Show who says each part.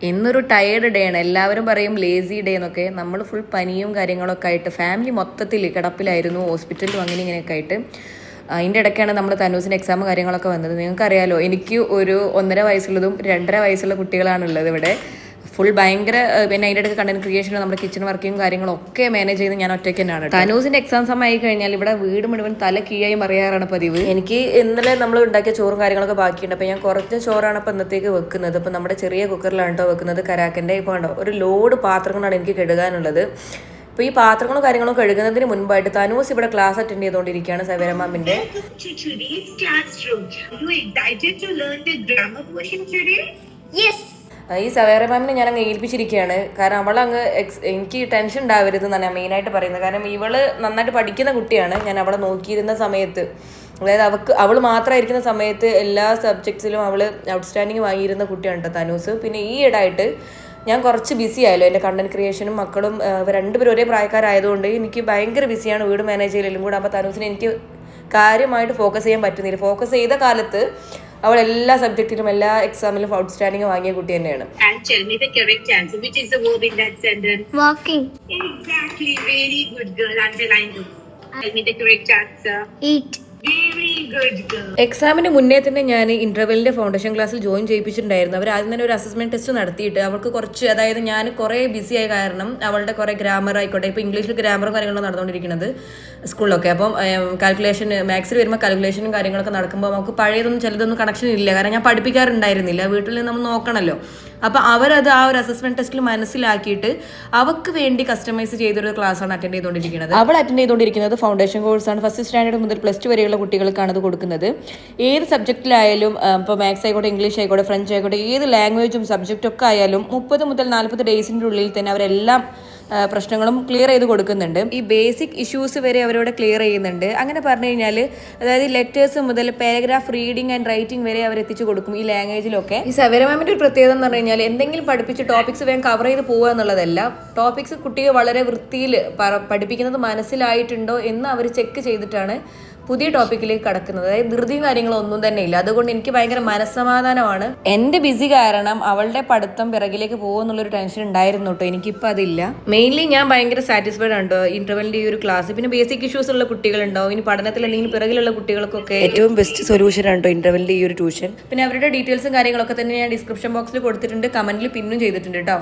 Speaker 1: ഇന്നൊരു tired day ആണ്. എല്ലാവരും പറയും ലേസി ഡേ എന്നൊക്കെ. നമ്മൾ ഫുൾ പനിയും കാര്യങ്ങളൊക്കെ ആയിട്ട് ഫാമിലി മൊത്തത്തിൽ കിടപ്പിലായിരുന്നു, ഹോസ്പിറ്റലിലും അങ്ങനെ ഇങ്ങനെയൊക്കെ ആയിട്ട്. അതിൻ്റെ ഇടയ്ക്കാണ് നമ്മൾ തനൂസിൻ്റെ എക്സാം കാര്യങ്ങളൊക്കെ വന്നത്. നിങ്ങൾക്കറിയാലോ, എനിക്ക് ഒരു 1.5 വയസ്സുള്ളതും 2.5 വയസ്സുള്ള കുട്ടികളാണുള്ളത് ഇവിടെ. ഫുൾ ഭയങ്കര പിന്നെ അതിൻ്റെ ഇടയ്ക്ക് കണ്ടന്റ് ക്രിയേഷനും നമ്മുടെ കിച്ചൺ വർക്കും കാര്യങ്ങളും ഒക്കെ മാനേജ് ചെയ്ത് ഞാൻ ഒറ്റയ്ക്ക് തന്നെയാണ്. തനൂസിൻ്റെ എക്സാം സമയം ആയി കഴിഞ്ഞാൽ ഇവിടെ വീട് മുഴുവൻ തല കീഴായി പറയാറാണ് പതിവ്. എനിക്ക് ഇന്നലെ നമ്മൾ ഉണ്ടാക്കിയ ചോറും കാര്യങ്ങളൊക്കെ ബാക്കിയുണ്ട്. അപ്പോൾ ഞാൻ കുറച്ച് ചോറാണ് ഇപ്പോൾ ഇന്നത്തേക്ക് വെക്കുന്നത്. അപ്പോൾ നമ്മുടെ ചെറിയ കുക്കറിലാണ് കേട്ടോ വെക്കുന്നത്, കരാക്കൻ്റെ. ഇപ്പോൾ ഉണ്ടോ ഒരു ലോഡ് പാത്രങ്ങളാണ് എനിക്ക് കഴുകാനുള്ളത്. അപ്പോൾ ഈ പാത്രങ്ങളും കാര്യങ്ങളും കഴുകുന്നതിന് മുൻപായിട്ട് തനൂസ് ഇവിടെ ക്ലാസ് അറ്റൻഡ് ചെയ്തുകൊണ്ടിരിക്കുകയാണ് സവേര മാമിൻ്റെ. ഈ സവേര മാമിനെ ഞാൻ അങ്ങ് ഏൽപ്പിച്ചിരിക്കുകയാണ്. കാരണം അവളങ്ങ് എനിക്ക് ടെൻഷൻ ഉണ്ടാവരുത് എന്നാണ് ഞാൻ മെയിനായിട്ട് പറയുന്നത്. കാരണം ഇവള് നന്നായിട്ട് പഠിക്കുന്ന കുട്ടിയാണ്. ഞാൻ അവളെ നോക്കിയിരുന്ന സമയത്ത്, അതായത് അവൾ മാത്രമായിരിക്കുന്ന സമയത്ത് എല്ലാ സബ്ജക്ട്സിലും അവൾ ഔട്ട്സ്റ്റാൻഡിങ് വാങ്ങിയിരുന്ന കുട്ടിയാണ് കേട്ടോ തനൂസ്. പിന്നെ ഈ ഇടായിട്ട് ഞാൻ കുറച്ച് ബിസി ആയല്ലോ. എൻ്റെ കണ്ടന്റ് ക്രിയേഷനും മക്കളും രണ്ടുപേരും ഒരേ പ്രായക്കാരായതുകൊണ്ട് എനിക്ക് ഭയങ്കര ബിസിയാണ് വീട് മാനേജ് ചെയ്യലും കൂടെ. അപ്പോൾ തനൂസിന് എനിക്ക് കാര്യമായിട്ട് ഫോക്കസ് ചെയ്യാൻ പറ്റുന്നില്ല. ഫോക്കസ് ചെയ്ത കാലത്ത് അവൾ എല്ലാ സബ്ജക്റ്റിലും എല്ലാ എക്സാമിലും ഔട്ട്സ്റ്റാൻഡിങ് വാങ്ങിയ കുട്ടി തന്നെയാണ്. എക്സാമിന് മുന്നേ തന്നെ ഞാൻ ഇന്റർവെല്ലിന്റെ ഫൗണ്ടേഷൻ ക്ലാസ്സിൽ ജോയിൻ ചെയ്യിപ്പിച്ചിട്ടുണ്ടായിരുന്നു. അവർ ആദ്യം തന്നെ ഒരു അസസ്മെന്റ് ടെസ്റ്റ് നടത്തിയിട്ട് അവൾക്ക് കുറച്ച്, അതായത് ഞാൻ കുറേ ബിസി ആയ കാരണം അവളുടെ കുറേ ഗ്രാമർ ആയിക്കോട്ടെ, ഇപ്പോൾ ഇംഗ്ലീഷിൽ ഗ്രാമറും കാര്യങ്ങളും നടന്നുകൊണ്ടിരിക്കുന്നത് സ്കൂളിലൊക്കെ. അപ്പം കാൽക്കുലേഷൻ മാത്സിൽ വരുമ്പോൾ കാൽക്കുലേഷനും കാര്യങ്ങളൊക്കെ നടക്കുമ്പോൾ നമുക്ക് പഴയതൊന്നും ചിലതൊന്നും കണക്ഷൻ ഇല്ല. കാരണം ഞാൻ പഠിപ്പിക്കാറുണ്ടായിരുന്നില്ല, വീട്ടിൽ നിന്ന് നമ്മൾ നോക്കണമല്ലോ. അപ്പോൾ അവരത് ആ ഒരു അസസ്മെന്റ് ടെസ്റ്റിൽ മനസ്സിലാക്കിയിട്ട് അവർക്ക് വേണ്ടി കസ്റ്റമൈസ് ചെയ്തൊരു ക്ലാസ്സാണ് അറ്റൻഡ് ചെയ്തുകൊണ്ടിരിക്കുന്നത്. അവൾ അറ്റൻഡ് ചെയ്തുകൊണ്ടിരിക്കുന്നത് ഫൗണ്ടേഷൻ കോഴ്സാണ്. ഫസ്റ്റ് സ്റ്റാൻഡേർഡ് മുതൽ +2 വരെയുള്ള കുട്ടികൾക്കാണ് അത് കൊടുക്കുന്നത്. ഏത് സബ്ജക്റ്റിലായാലും, ഇപ്പോൾ മാത്സ് ആയിക്കോട്ടെ, ഇംഗ്ലീഷ് ആയിക്കോട്ടെ, ഫ്രഞ്ച് ആയിക്കോട്ടെ, ഏത് ലാംഗ്വേജും സബ്ജക്റ്റൊക്കെ ആയാലും 30 മുതൽ 40 ഡേയ്സിൻ്റെ ഉള്ളിൽ തന്നെ അവരെല്ലാം പ്രശ്നങ്ങളും ക്ലിയർ ചെയ്ത് കൊടുക്കുന്നുണ്ട്. ഈ ബേസിക് ഇഷ്യൂസ് വരെ അവരോട് ക്ലിയർ ചെയ്യുന്നുണ്ട്. അങ്ങനെ പറഞ്ഞു കഴിഞ്ഞാൽ, അതായത് ലെറ്റേഴ്സ് മുതൽ പാരഗ്രാഫ് റീഡിങ് ആൻഡ് റൈറ്റിംഗ് വരെ അവർ എത്തിച്ചു കൊടുക്കും ഈ ലാംഗ്വേജിലൊക്കെ. ഈ സവേര മാമിൻ്റെ ഒരു പ്രത്യേകത എന്ന് പറഞ്ഞു കഴിഞ്ഞാൽ, എന്തെങ്കിലും പഠിപ്പിച്ച് ടോപ്പിക്സ് വേഗം കവർ ചെയ്ത് പോകുക എന്നുള്ളതല്ല. ടോപ്പിക്സ് കുട്ടികൾ വളരെ വൃത്തിയിൽ പഠിപ്പിക്കുന്നത് മനസ്സിലായിട്ടുണ്ടോ എന്ന് അവർ ചെക്ക് ചെയ്തിട്ടാണ് പുതിയ ടോപ്പിക്കിലേക്ക് കടക്കുന്നത്. അതായത് ധൃതിയും കാര്യങ്ങളും ഒന്നും തന്നെ ഇല്ല. അതുകൊണ്ട് എനിക്ക് ഭയങ്കര മനസ്സമാധാനമാണ്. എൻ്റെ ബിസി കാരണം അവളുടെ പഠിത്തം പിറകിലേക്ക് പോകുമെന്നുള്ളൊരു ടെൻഷൻ ഉണ്ടായിരുന്നു കേട്ടോ. എനിക്കിപ്പോൾ അതില്ല. മെയിൻലി ഞാൻ ഭയങ്കര സാറ്റിസ്ഫൈഡ് ആണ് ഇന്റർവെല്ലിന്റെ ഈ ഒരു ക്ലാസ്. പിന്നെ ബേസിക് ഇഷ്യൂസ് ഉള്ള കുട്ടികളുണ്ടാവും, ഇനി പഠനത്തിൽ അല്ലെങ്കിൽ പിറകിലുള്ള കുട്ടികൾക്കൊക്കെ ഏറ്റവും ബെസ്റ്റ് സൊല്യൂഷൻ ആണ് കേട്ടോ ഇന്റർവെല്ലിന്റെ ഈ ഒരു ട്യൂഷൻ. പിന്നെ അവരുടെ ഡീറ്റെയിൽസും കാര്യങ്ങളൊക്കെ തന്നെ ഞാൻ ഡിസ്ക്രിപ്ഷൻ ബോക്സിൽ കൊടുത്തിട്ടുണ്ട്, കമന്റിൽ പിന്നും ചെയ്തിട്ടുണ്ട് കേട്ടോ.